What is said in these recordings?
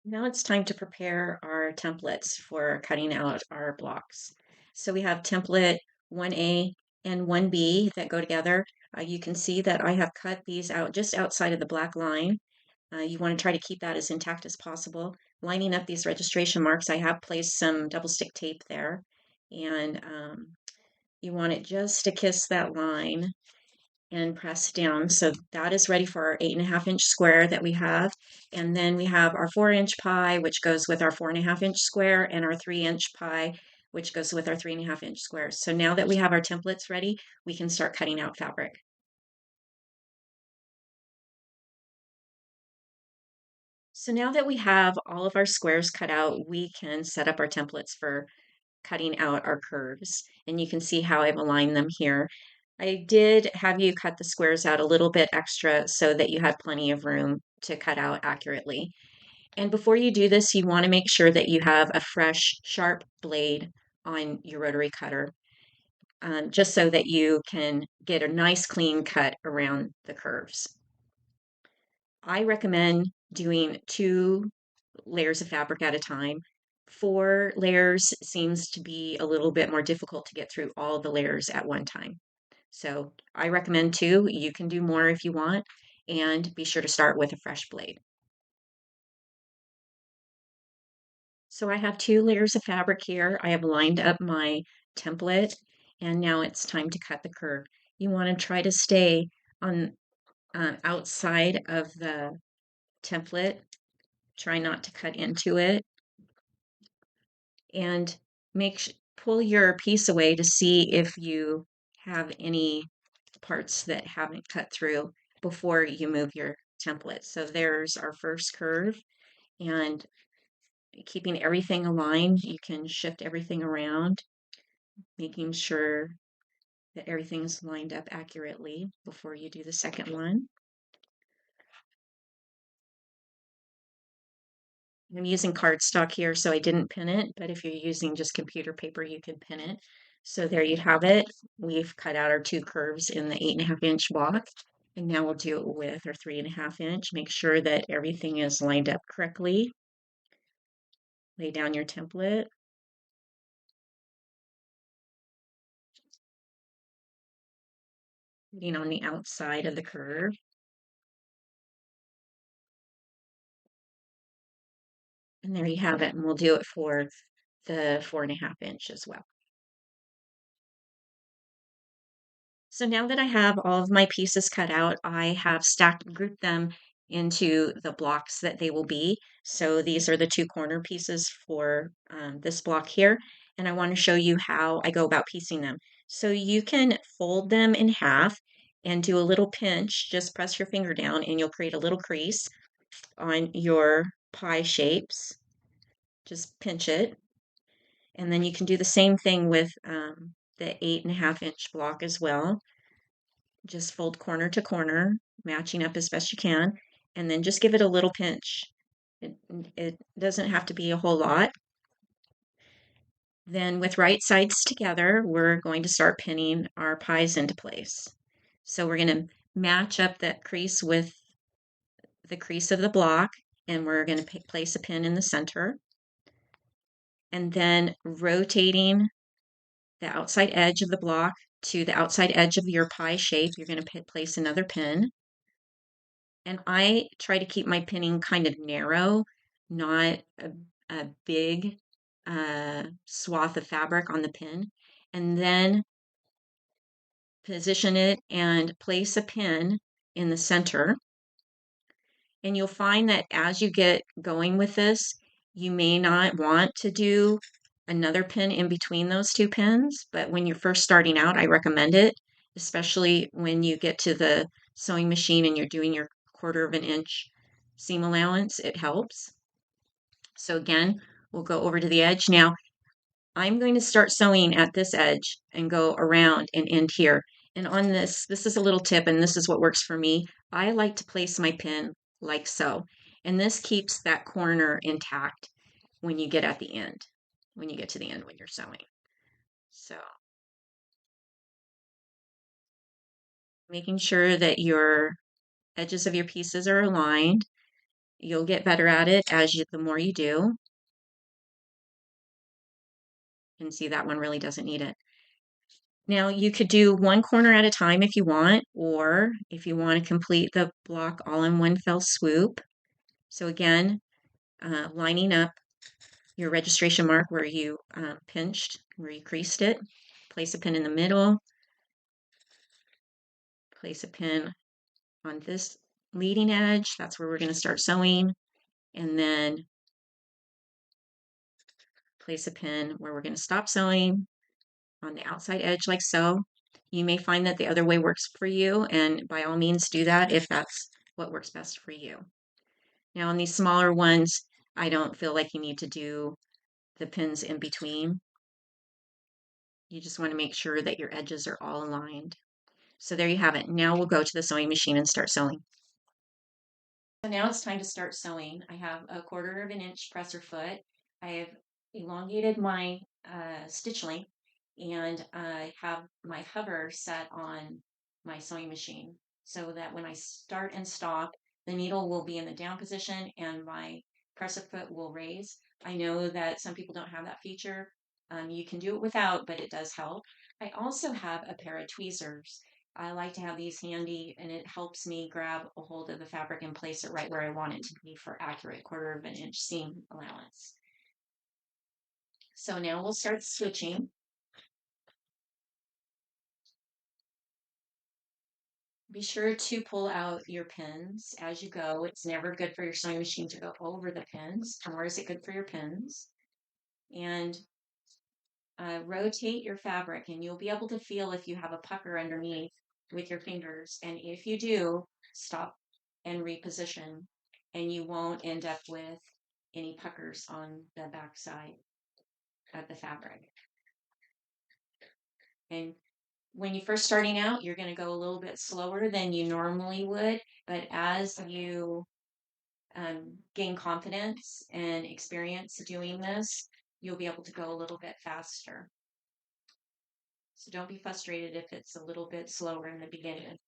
Now it's time to prepare our templates for cutting out our blocks. So we have template 1A and 1B that go together. You can see that I have cut these out just outside of the black line. You want to try to keep that as intact as possible. Lining up these registration marks, I have placed some double stick tape there, and you want it just to kiss that line and press down. So that is ready for our 8.5-inch square that we have. And then we have our 4-inch pie, which goes with our 4.5-inch square, and our 3-inch pie, which goes with our 3.5-inch square. So now that we have our templates ready, we can start cutting out fabric. So now that we have all of our squares cut out, we can set up our templates for cutting out our curves. And you can see how I've aligned them here. I did have you cut the squares out a little bit extra so that you had plenty of room to cut out accurately. And before you do this, you want to make sure that you have a fresh, sharp blade on your rotary cutter, just so that you can get a nice clean cut around the curves. I recommend doing 2 layers of fabric at a time. 4 layers seems to be a little bit more difficult to get through all the layers at one time. So I recommend 2. You can do more if you want, and be sure to start with a fresh blade. So I have 2 layers of fabric here. I have lined up my template, and now it's time to cut the curve. You want to try to stay on outside of the template. Try not to cut into it, and pull your piece away to see if you have any parts that haven't cut through before you move your template. So there's our first curve, and keeping everything aligned, you can shift everything around, making sure that everything's lined up accurately before you do the second one. I'm using cardstock here, so I didn't pin it, but if you're using just computer paper, you can pin it. So there you have it. We've cut out our 2 curves in the 8.5-inch block, and now we'll do it with our 3.5-inch. Make sure that everything is lined up correctly. Lay down your template. Putting on the outside of the curve. And there you have it, and we'll do it for the 4.5-inch as well. So now that I have all of my pieces cut out, I have grouped them into the blocks that they will be. So these are the 2 corner pieces for this block here. And I want to show you how I go about piecing them. So you can fold them in half and do a little pinch. Just press your finger down and you'll create a little crease on your pie shapes. Just pinch it. And then you can do the same thing with the 8.5-inch block as well. Just fold corner to corner, matching up as best you can, and then just give it a little pinch. It doesn't have to be a whole lot. Then with right sides together, we're going to start pinning our pies into place. So we're going to match up that crease with the crease of the block, and we're going to place a pin in the center. And then rotating the outside edge of the block to the outside edge of your pie shape, you're going to place another pin. And I try to keep my pinning kind of narrow, not a big swath of fabric on the pin. And then position it and place a pin in the center. And you'll find that as you get going with this, you may not want to do another pin in between those 2 pins, but when you're first starting out, I recommend it, especially when you get to the sewing machine and you're doing your 1/4 inch seam allowance, it helps. So again, we'll go over to the edge. Now, I'm going to start sewing at this edge and go around and end here. And on this is a little tip, and this is what works for me. I like to place my pin like so. And this keeps that corner intact when you get at the end, when you get to the end when you're sewing. So making sure that your edges of your pieces are aligned. You'll get better at it the more you do. And see, that one really doesn't need it. Now you could do one corner at a time if you want, or if you want to complete the block all in one fell swoop. So again, lining up your registration mark where you pinched, where you creased it, place a pin in the middle, place a pin on this leading edge. That's where we're going to start sewing. And then place a pin where we're going to stop sewing on the outside edge like so. You may find that the other way works for you, and by all means do that if that's what works best for you. Now on these smaller ones, I don't feel like you need to do the pins in between. You just want to make sure that your edges are all aligned. So there you have it. Now we'll go to the sewing machine and start sewing. So now it's time to start sewing. I have a 1/4 of an inch presser foot. I have elongated my stitch length, and I have my hover set on my sewing machine so that when I start and stop, the needle will be in the down position and my presser foot will raise. I know that some people don't have that feature. You can do it without, but it does help. I also have a pair of tweezers. I like to have these handy, and it helps me grab a hold of the fabric and place it right where I want it to be for accurate 1/4 of an inch seam allowance. So now we'll start stitching. Be sure to pull out your pins as you go. It's never good for your sewing machine to go over the pins, nor is it good for your pins. And rotate your fabric, and you'll be able to feel if you have a pucker underneath with your fingers. And if you do, stop and reposition, and you won't end up with any puckers on the back side of the fabric. And when you're first starting out, you're going to go a little bit slower than you normally would, but as you gain confidence and experience doing this, you'll be able to go a little bit faster. So don't be frustrated if it's a little bit slower in the beginning.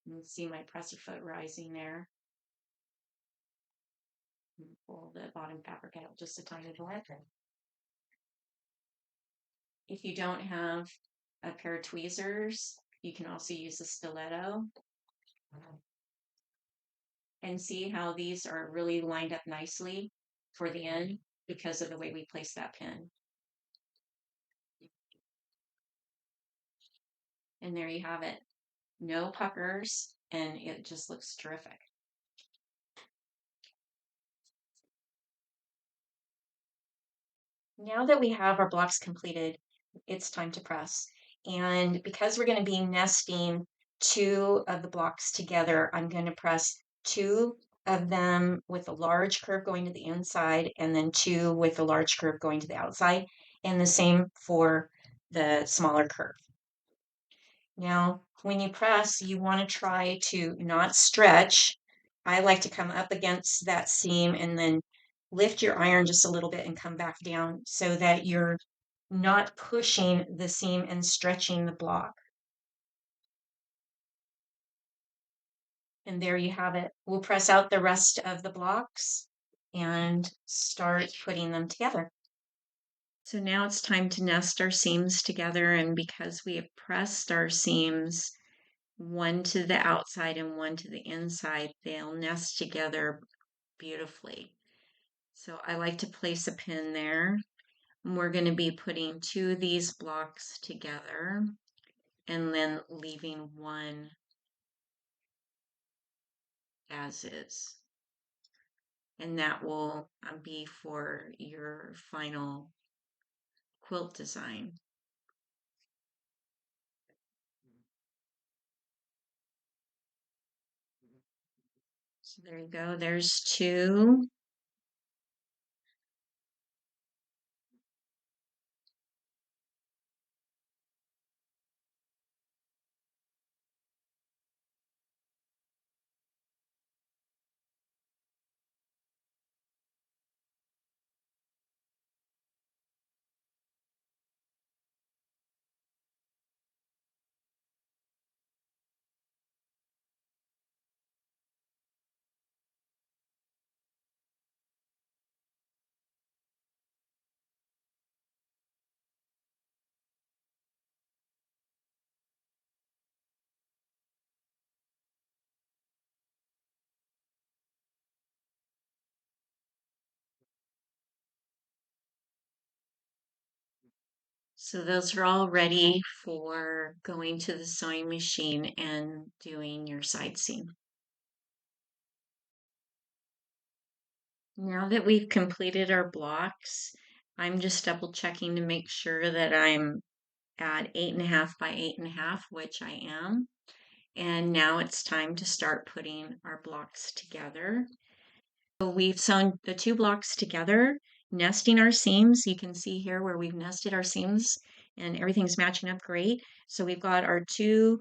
You can see my presser foot rising there. Pull the bottom fabric out just a tiny bit. If you don't have a pair of tweezers, you can also use a stiletto. And see how these are really lined up nicely for the end because of the way we place that pin. And there you have it. No puckers, and it just looks terrific. Now that we have our blocks completed, it's time to press. And because we're going to be nesting 2 of the blocks together, I'm going to press 2 of them with a large curve going to the inside and then 2 with a large curve going to the outside, and the same for the smaller curve. Now, when you press, you want to try to not stretch. I like to come up against that seam and then lift your iron just a little bit and come back down so that you're not pushing the seam and stretching the block. And there you have it. We'll press out the rest of the blocks and start putting them together. So now it's time to nest our seams together, and because we have pressed our seams one to the outside and one to the inside, they'll nest together beautifully. So I like to place a pin there. And we're going to be putting 2 of these blocks together and then leaving one as is. And that will be for your final quilt design. So there you go. There's 2. So those are all ready for going to the sewing machine and doing your side seam. Now that we've completed our blocks, I'm just double checking to make sure that I'm at 8.5 by 8.5, which I am. And now it's time to start putting our blocks together. So we've sewn the two blocks together, nesting our seams. You can see here where we've nested our seams and everything's matching up great. So we've got our two